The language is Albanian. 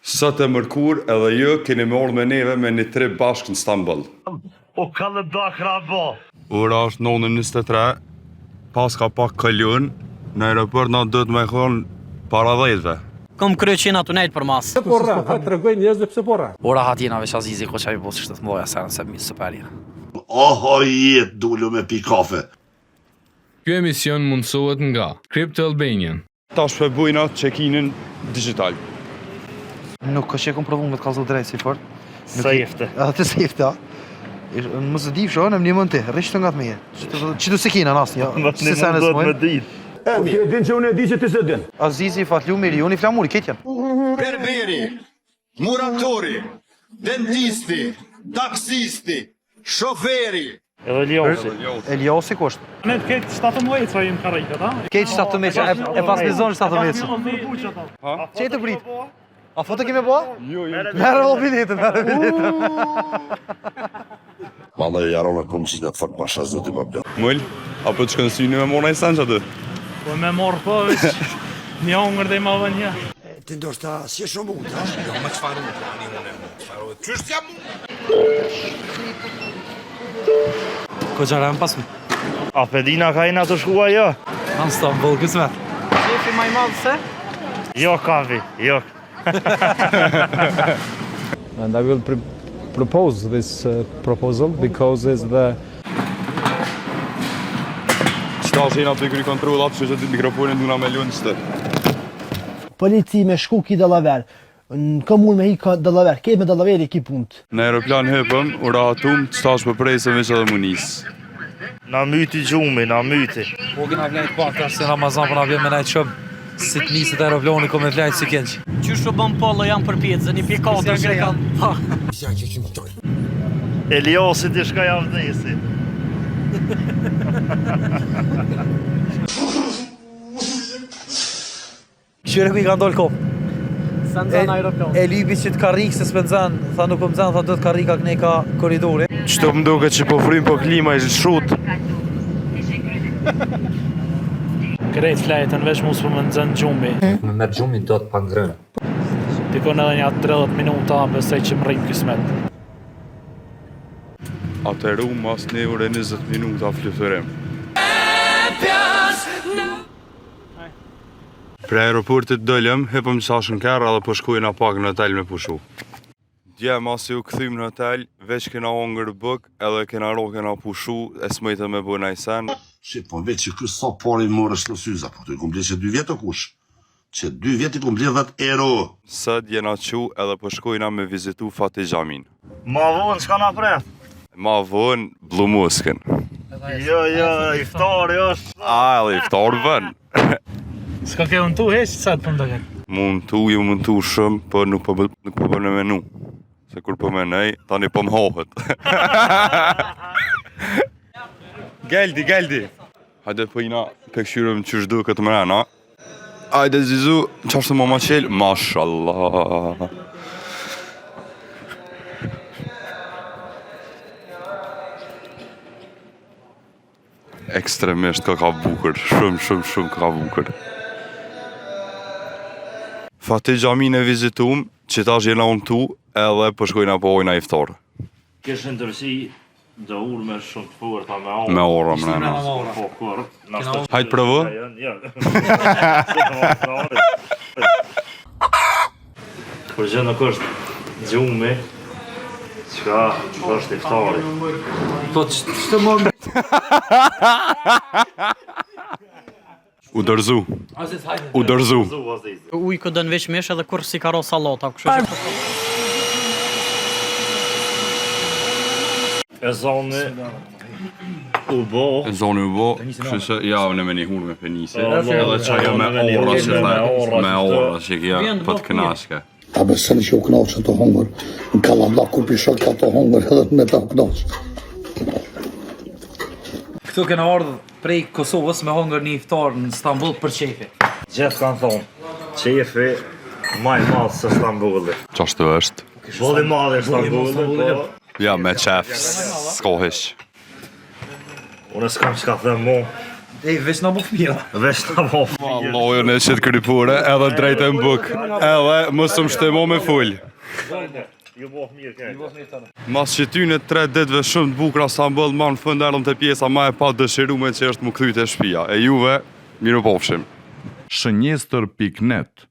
Sot e mërkur edhe ju keni morë me neve me një trip bashkë në Stamboll. O kalle dakra bo. Ora është 9:23, pas ka pak kalun, në aeroport na duhet me konë para 10-ve. Kom krye qena të nejtë për mas. Pse porra, ha të regoj njerëzve pse porra. Ora hatjena veç Azizi, ko qaj posë shtë të mdoja, se mi superja. Oho jetë dullu me pi kafe. Ky emision mundësohet nga Crypto Albanian. Ta shpebujna check-inin digital. Nuk ka që kom provu me të kalzu drejt si fort. Sa jefte. Atë se jefte, a. Më së divë shonë, më një mund ti, rrishtë nga të meje. Qëtu se kina nasë një, se se në smojnë. Ti e din që unë e di që ti se din. Azizi, Fatlu, Milioni, Flamuri, këtë janë. Berberi, muratori, dentisti, taksisti, shoferi. Edhe Eliosi. Eliosi kështë. Ne të ketë 17 sa jem karajkat, a? Këtë 17, e pas bizon 17. Që e të prit? A foto kime po? Jo. Merë o biletën, merë biletën. Malla e jaron e kom qitë të fakë pasha zë të babja. Mull, apo të shkënë syni me morë në i sen që aty? Po me morë po, veç një hongër dhe i ma vë një. Ti ndoshta si e shumë unë, ha? Jo, me qëfaru më të një më qëfaru e qështë jam unë? Ko gjara më pasme? A pedina ka ina të shkua jo? Në Stamboll, kësmet. Shefi maj madhë se? Jo kavi, jo. And I will propose this proposal because it's the Qëta është jena të kry kontrolat, që që të mikrofonin duna me lunë qëtë. Polici me shku ki dallaver, në komun me hi ka dallaver, ketë me dallaveri ki punt. Në aeroplan hypëm, u rahatum, qëta është për prejse me që dhe munis. Na myti gjumi, na myti. Po kena vlejt pak, tash se Ramazan për na vjen me najtë shumë. Si të nisit aeroplani ko me vlejt si kënq. Qysh u bëm pollo jam për pjetë, një pje 4 që kanë. Eliosi ti shka javë dhesi. Qyre ku i ka ndollë kopë. Sa në zanë aeroplan. E lypi që të karrikë se s'pe nëzën, tha nuk po mëzën, tha do të karrika këne ka koridori. Qëto më duke që po frim po klima i shut. Krejt flajtën veç mu s'po më nëzën gjumi. Me merë gjumi do të pangrën. Dikon edhe një 30 minuta, besej që më rrim kismet. Atëru mas 1 orë e 20 minuta flytërim. Pre aeroportit dëllëm, hypëm qësa shënkerë edhe po shkujna pak në hotel me pushu. Dje mas ju këthym në hotel, veç kena hongër bëk edhe kena ro kena pushu, e smejtë me bëna i sen. Po veç që kështë sa pari më rështë në syza, po të i kumbli që 2 vjetë të kush. Që 2 vjetë i kumbli 10 euro. Sët jena qu edhe po shkujna me vizitu Fatih Gjamin. Ma vonë qka na pret? Ma vonë Blumuskën. Jo, iftari është. Edhe iftar vën. S'ka ke unë tu heq, sa të për më Mund tu shumë, po nuk po bërë në menu. Se kur po menej, tani po m'hohet. Geldi. Hajde po ina pëkshyrëm që shdu këtë mrena. Hajde Zizu, qashtë më ma qelë? Mashallah. Ekstremisht ka bukur, shumë ka bukur. Fatih Gjamin e vizitum, që tash jena unë tu, edhe përshkojna po ojna iftar. Kështë ndërsi do ullë me shumë të forta me orë. Me orë, mrena. Po, kur. Hajtë prëvë? Por gjë nuk është gjumi, qka është iftari. Po që të më... U dërzu. Uj këtë dënë veç mesh edhe kur si karo salata. E zoni u bo. Kështë që javë në me një hurë me penise. Edhe qaja me ora që thaj. Me ora që kja për të knashke. Ta besën që u knaqën të hongër, në Kalamlak kur pishon ka të hongër edhe me ta knaqën. Këtu kena ardhë prej Kosovës me hongër një iftar në Stamboll për qefi. Gjithë kanë thonë, qefi maj madhë se Stambulli. Qashtu është? Voli madhë e Stambulli, po... Ja, me qef, s'ka hish. Unë s'kam që ka thëmë mu, Ej, veç na bu fëmija. Veç ta mo. Vallojo në qëtë krypure, edhe drejtë në buk. Edhe mësë më shtemo me full. Ju boh mirë kërë. Mas që ty në 3 ditëve shumë të bukra sa mbëllë ma në fund erdhëm të pjesa ma e pa dëshirume që është më kthyt e shtëpia. E juve, miru pofshim. Shënjestër.net